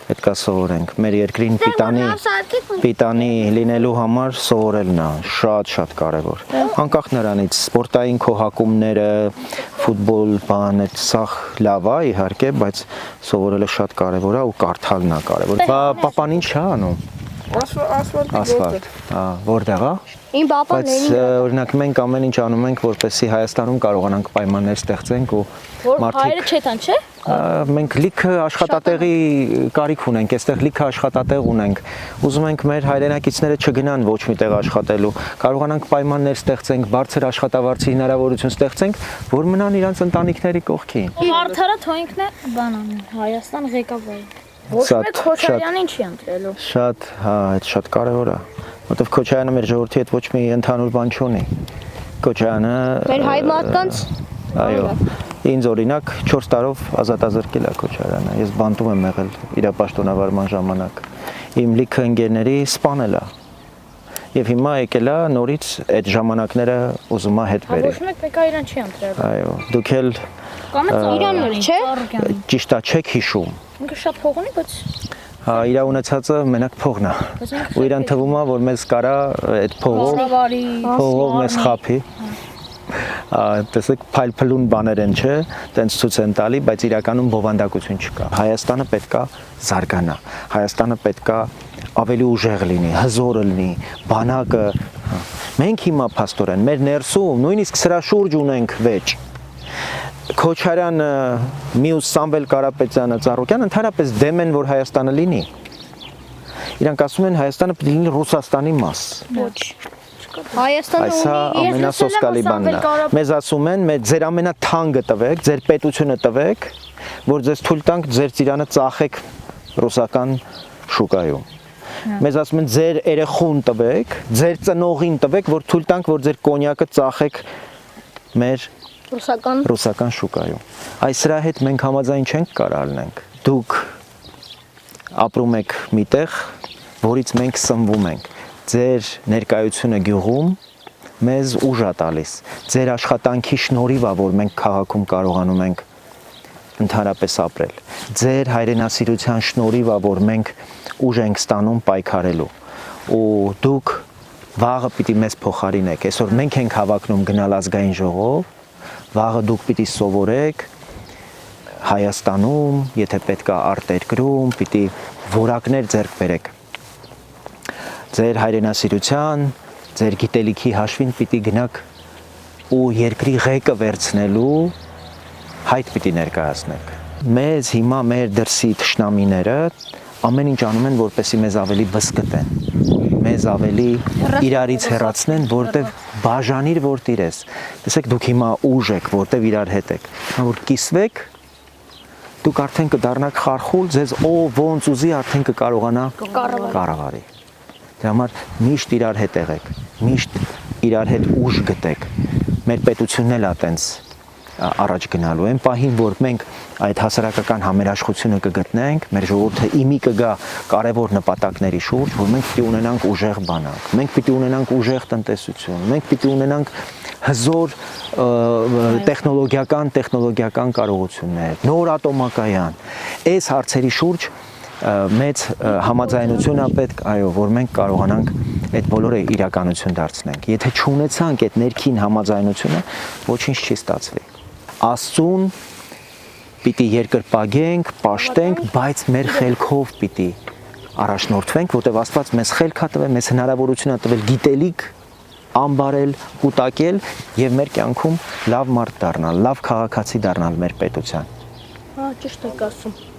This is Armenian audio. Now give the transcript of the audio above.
պետք է սովորենք։ Մեր երկրին պիտանի լինելու համար սովորելն է շատ կարևոր։ Անկախ նրանից սպորտային քո հակումները, ֆուտբոլ, բան, այդ սա լավ է իհարկե, բայց սովորելը շատ կարևոր է ու կարդալն է կարևոր։ Պապան ինչ է անում։ Ասֆալտ, որտեղ է։ Իմ պապան Բայց օրինակ մենք ամեն ինչ անում ենք, որպեսզի Հայաստանում կարողանանք պայմաններ ստեղծենք ու հայերը չետան, չէ։ Մենք լիքը աշխատատեղի կարիք ունենք, այստեղ լիքը աշխատատեղ ունենք։ Ուզում ենք մեր հայրենակիցները չգնան ոչ մի տեղ աշխատելու, կարողանանք պայմաններ ստեղծենք, բարձր աշխատավարձի հնարավորություն ստեղծենք, որ մնան իրանց ընտանիքների կողքին։ Արդարը թոյինքն է բանան, Հայաստան ղեկավարը։ Ոչ մեկ Քոչարյանին չի ընտրելու։ Շատ, այդ շատ կարևոր է, որովհետև Քոչարյանը մեր ժողովրդի հետ ոչ մի ընդհանուր բան չունի։ Քոչարյանը մեր հայ մարդկանց, այո, ինձ օրինակ 4 տարով ազատազրկել է Քոչարյանը։ Ես բանտում եմ եղել իր պաշտոնավարման ժամանակ։ Իմ լիքը ընկերների սպանել է։ Եվ հիմա եկել է նորից այդ ժամանակները ուզում է հետ բերել։ Ոչ մեկ իրան չի ընտրել։ Այո, դուք էլ Իրան նորին, չէ։ ճիշտ է, չեք հիշում։ Ինքը շատ փող ունի, բայց Հա, իր ունեցածը մենակ փողն է։ Ու իրան թվում է, որ մեզ կարա այդ փողով մեզ խափի։ Տեսեք, փայլփլուն բաներ են, չէ, տենց ցույց են տալի, բայց իրականում բովանդակություն չկա։ Հայաստանը պետք է զարգանա։ Հայաստանը պետք է ավելի ուժեղ լինի, հզոր լինի, բանակը։ Մենք հիմա փաստորեն մեր ներսում նույնիսկ սրա շուրջ ունենք վեճ։ Քոչարյանը, մյուս Սամվել Կարապետյանը, Ծառուկյանը ընդհանրապես դեմ են, որ Հայաստանը լինի։ Իրանք ասում են Հայաստանը պետք է լինի Ռուսաստանի մաս։ Ոչ։ Հայաստանը Այսա ամենասոսկալի բանն է։ Մեզ ասում են, ձեր ամենաթանկը տվեք, ձեր պետությունը տվեք, որ ձեզ թույլ տանք ձեր ծիրանը ծախեք ռուսական շուկայում։ Մեզ ասում են, ձեր երեխուն տվեք, ձեր ծնողին տվեք, որ թույլ տանք, որ ձեր կոնյակը ծախեք մեր ռուսական շուկայում։ Այս սրա հետ մենք համաձայն չենք կարող լինենք։ Դուք ապրում եք միտեղ, որից մենք սնվում ենք։ Ձեր ներկայությունը գյուղում մեզ ուժ է տալիս։ Ձեր աշխատանքի շնորհիվ է, որ մենք քաղաքում կարողանում ենք ընդհանրապես ապրել։ Ձեր հայրենասիրության շնորհիվ է, որ մենք ուժ ենք ստանում պայքարելու։ Ու դուք վաղը պիտի մեզ փոխարինեք։ Այսօր մենք ենք հավակնում գնալ ազգային ժողով, վաղը դուք պիտի սովորեք Հայաստանում, եթե պետք է արտերկրում, պիտի որակներ ձեռք բերեք։ Ձեր հայրենասիրության, ձեր գիտելիքի հաշվին պիտի գնաք ու երկրի ղեկը վերցնելու հայտ պիտի ներկայացնեք։ Մեզ հիմա մեր դրսի թշնամիները ամեն ինչ անում են, որպեսզի մեզ ավելի բզկտեն, մեզ ավելի իրարից հեռացնեն, որտեվ բաժանիր որ տիրես։ Տեսեք, դուք հիմա ուժ եք, որտեվ իրար հետ եք։ Որ կիսվեք, դուք արդեն կդառնաք խարխուլ, ձեզ ով ոնց ուզի արդեն կկարողանա կառավարի։ Դրա համար միշտ իրար հետ եղեք, միշտ իրար հետ ուժ գտեք։ Մեր պետությունն էլ է տենց առաջ գնալու են պահին, որ մենք այդ հասարակական համերաշխությունը կգտնենք, մեր ժողովուրդը իմի կգա կարևոր նպատակների շուրջ, որ մենք պիտի ունենանք ուժեղ բանակ, մենք պիտի ունենանք ուժեղ տնտեսություն, մենք պիտի ունենանք հզոր տեխնոլոգիական կարողություններ, նոր ատոմակայան։ Այս հարցերի շուրջ մեծ համաձայնություն է պետք, այո, որ մենք կարողանանք այդ բոլորը իրականություն դարձնենք։ Եթե չունեցանք այդ ներքին համաձայնությունը, ոչինչ չի ստացվի։ Աստծուն պիտի երկրպագենք, պաշտենք, բայց մեր խելքով պիտի առաջնորդվենք, որտեղ Աստված մեզ խելք է տվել, մեզ հնարավորություն է տվել գիտելիք ամբարել, կուտակել եւ մեր կյանքում լավ մարդ դառնալ, լավ քաղաքացի դառնալ մեր պետության։ Հա, ճիշտ եք ասում։